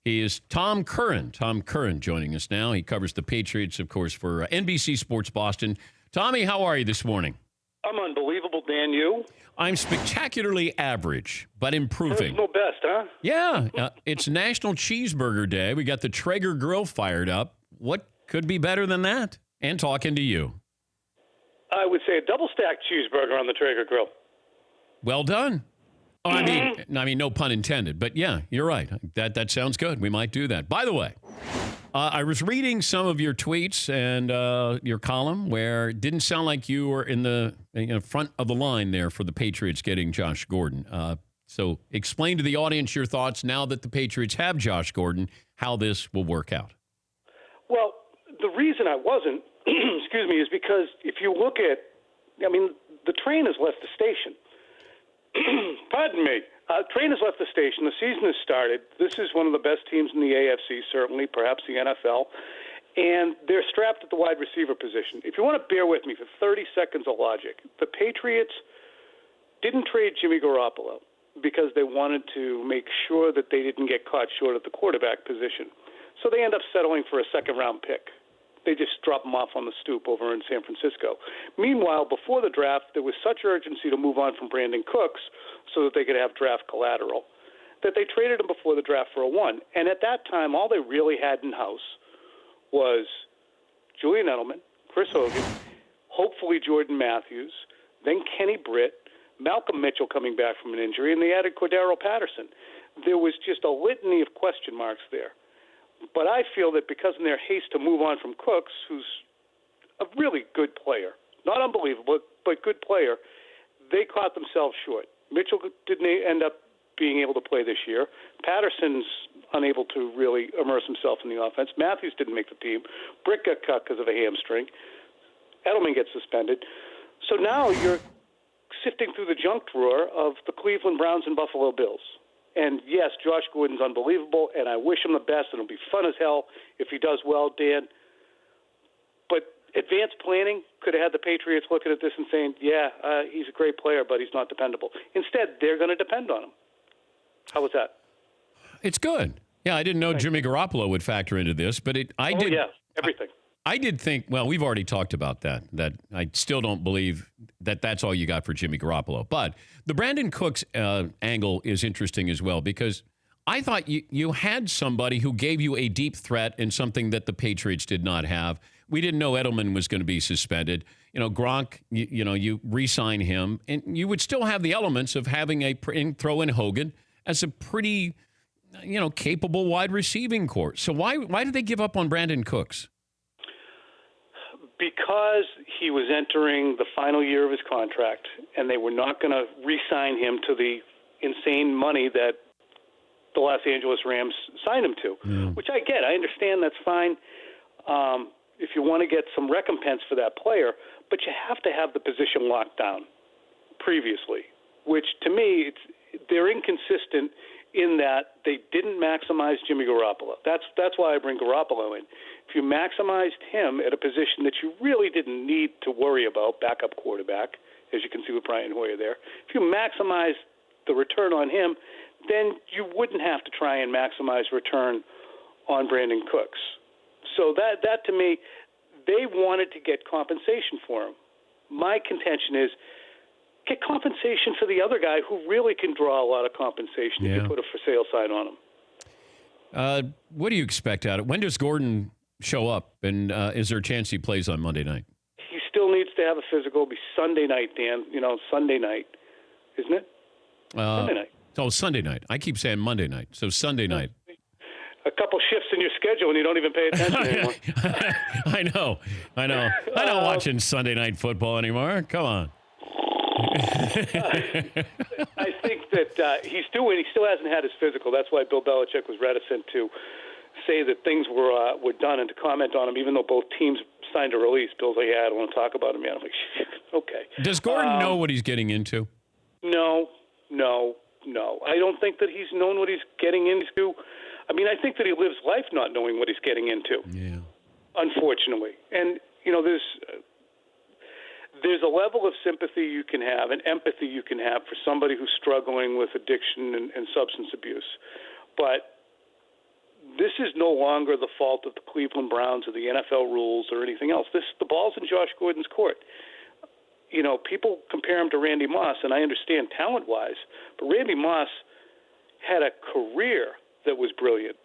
He is Tom Curran. Tom Curran joining us now. He covers the Patriots, of course, for NBC Sports Boston. Tommy, how are you this morning? I'm unbelievable, Dan. You? I'm spectacularly average, but improving. Personal best, huh? Yeah, it's National Cheeseburger Day. We got the Traeger grill fired up. What could be better than that? And talking to you. I would say a double-stacked cheeseburger on the Traeger grill. Well done. Oh, I mean, no pun intended. But yeah, you're right. That sounds good. We might do that. By the way, I was reading some of your tweets and your column where it didn't sound like you were in the front of the line there for the Patriots getting Josh Gordon. So explain to the audience your thoughts now that the Patriots have Josh Gordon, how this will work out. Well, the reason I wasn't, excuse me, is because if you look at, the train has left the station. Pardon me. Train has left the station. The season has started. This is one of the best teams in the AFC, certainly, perhaps the NFL. And they're strapped at the wide receiver position. If you want to bear with me for 30 seconds of logic, the Patriots didn't trade Jimmy Garoppolo because they wanted to make sure that they didn't get caught short at the quarterback position. So they end up settling for a second-round pick. They just drop him off on the stoop over in San Francisco. Meanwhile, before the draft, there was such urgency to move on from Brandon Cooks so that they could have draft collateral that they traded him before the draft for a one. And at that time, all they really had in-house was Julian Edelman, Chris Hogan, hopefully Jordan Matthews, then Kenny Britt, Malcolm Mitchell coming back from an injury, and they added Cordero Patterson. There was just a litany of question marks there. But I feel that because in their haste to move on from Cooks, who's a really good player, not unbelievable, but good player, they caught themselves short. Mitchell didn't end up being able to play this year. Patterson's unable to really immerse himself in the offense. Matthews didn't make the team. Britt got cut because of a hamstring. Edelman gets suspended. So now you're sifting through the junk drawer of the Cleveland Browns and Buffalo Bills. And, yes, Josh Gordon's unbelievable, and I wish him the best, and it'll be fun as hell if he does well, Dan. But advanced planning could have had the Patriots looking at this and saying, he's a great player, but he's not dependable. Instead, they're going to depend on him. How was that? It's good. Yeah, I didn't know Jimmy Garoppolo would factor into this, but everything. I did think, well, we've already talked about that I still don't believe that that's all you got for Jimmy Garoppolo. But the Brandon Cooks angle is interesting as well, because I thought you had somebody who gave you a deep threat and something that the Patriots did not have. We didn't know Edelman was going to be suspended. Gronk, you re-sign him, and you would still have the elements of having throw in Hogan as a pretty, capable wide receiving corps. So why did they give up on Brandon Cooks? Because he was entering the final year of his contract, and they were not going to re-sign him to the insane money that the Los Angeles Rams signed him to, which I get. I understand that's fine if you want to get some recompense for that player, but you have to have the position locked down previously, which to me, they're inconsistent in that they didn't maximize Jimmy Garoppolo. That's why I bring Garoppolo in. If you maximized him at a position that you really didn't need to worry about, backup quarterback, as you can see with Brian Hoyer there, if you maximize the return on him, then you wouldn't have to try and maximize return on Brandon Cooks. So that to me, they wanted to get compensation for him. My contention is get compensation for the other guy who really can draw a lot of compensation if you put a for sale sign on him. What do you expect out of it? When does Gordon show up, and is there a chance he plays on Monday night? He still needs to have a physical. It'll be Sunday night, Dan. Sunday night, isn't it? Sunday night. Oh, Sunday night. I keep saying Monday night, so Sunday night. A couple shifts in your schedule and you don't even pay attention anymore. I know. I'm not watching Sunday night football anymore. Come on. I think that he still hasn't had his physical. That's why Bill Belichick was reticent to say that things were done and to comment on him, even though both teams signed a release. Bill's like, I don't want to talk about him yet. I'm like, okay. Does Gordon know what he's getting into? No. I don't think that he's known what he's getting into. I mean, I think that he lives life not knowing what he's getting into. Yeah. Unfortunately. And, there's a level of sympathy you can have and empathy you can have for somebody who's struggling with addiction and substance abuse. But this is no longer the fault of the Cleveland Browns or the NFL rules or anything else. The ball's in Josh Gordon's court. You know, people compare him to Randy Moss, and I understand talent-wise, but Randy Moss had a career that was brilliant.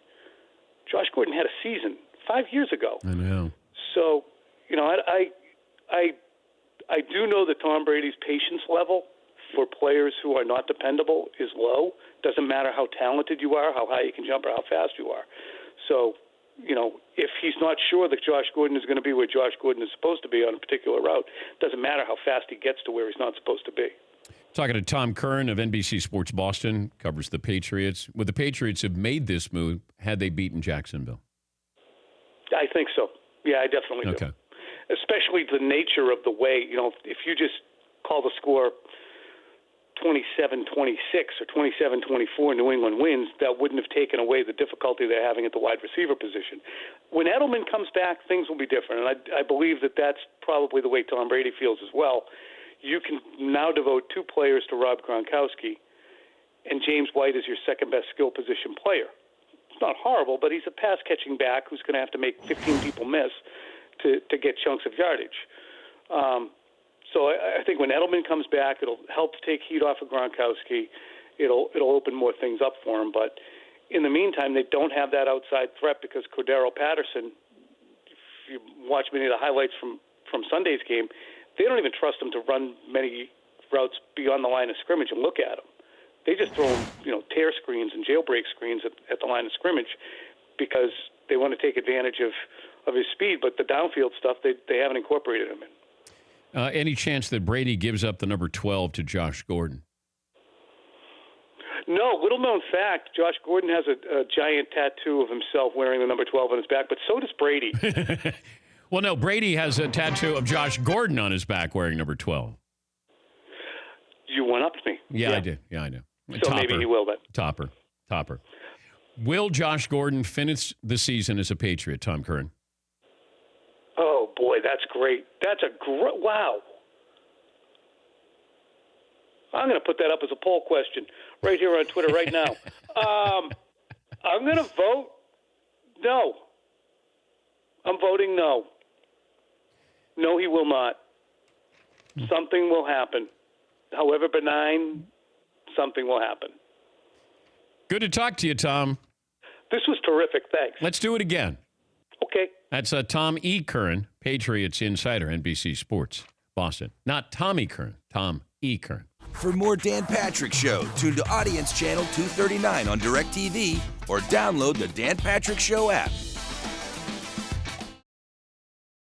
Josh Gordon had a season 5 years ago. I know. So, you know, I do know that Tom Brady's patience level for players who are not dependable is low. Doesn't matter how talented you are, how high you can jump, or how fast you are. So, you know, if he's not sure that Josh Gordon is going to be where Josh Gordon is supposed to be on a particular route, doesn't matter how fast he gets to where he's not supposed to be. Talking to Tom Curran of NBC Sports Boston, covers the Patriots. Would the Patriots have made this move had they beaten Jacksonville? I think so. Yeah, I definitely do. Especially the nature of the way, you know, if you just call the score 27-26 or 27-24, New England wins, that wouldn't have taken away the difficulty they're having at the wide receiver position. When Edelman comes back, things will be different, and I believe that that's probably the way Tom Brady feels as well. You can now devote 2 players to Rob Gronkowski, and James White is your second-best skill position player. It's not horrible, but he's a pass-catching back who's going to have to make 15 people miss to get chunks of yardage. So I think when Edelman comes back, it'll help to take heat off of Gronkowski. It'll open more things up for him. But in the meantime, they don't have that outside threat because Cordero Patterson, if you watch many of the highlights from Sunday's game, they don't even trust him to run many routes beyond the line of scrimmage and look at him. They just throw him, you know, tear screens and jailbreak screens at the line of scrimmage because they want to take advantage of his speed. But the downfield stuff, they haven't incorporated him in. Any chance that Brady gives up the number 12 to Josh Gordon? No. Little known fact, Josh Gordon has a giant tattoo of himself wearing the number 12 on his back, but so does Brady. Well, no, Brady has a tattoo of Josh Gordon on his back wearing number 12. You went up to me. Yeah, I did. Yeah, I know. So maybe he will then. Topper. Will Josh Gordon finish the season as a Patriot, Tom Curran? Oh, boy, that's great. That's a great, wow. I'm going to put that up as a poll question right here on Twitter right now. I'm going to vote no. I'm voting no. No, he will not. Something will happen. However benign, something will happen. Good to talk to you, Tom. This was terrific. Thanks. Let's do it again. Okay. That's Tom E. Curran, Patriots Insider, NBC Sports, Boston. Not Tommy Curran, Tom E. Curran. For more Dan Patrick Show, tune to Audience Channel 239 on DirecTV or download the Dan Patrick Show app.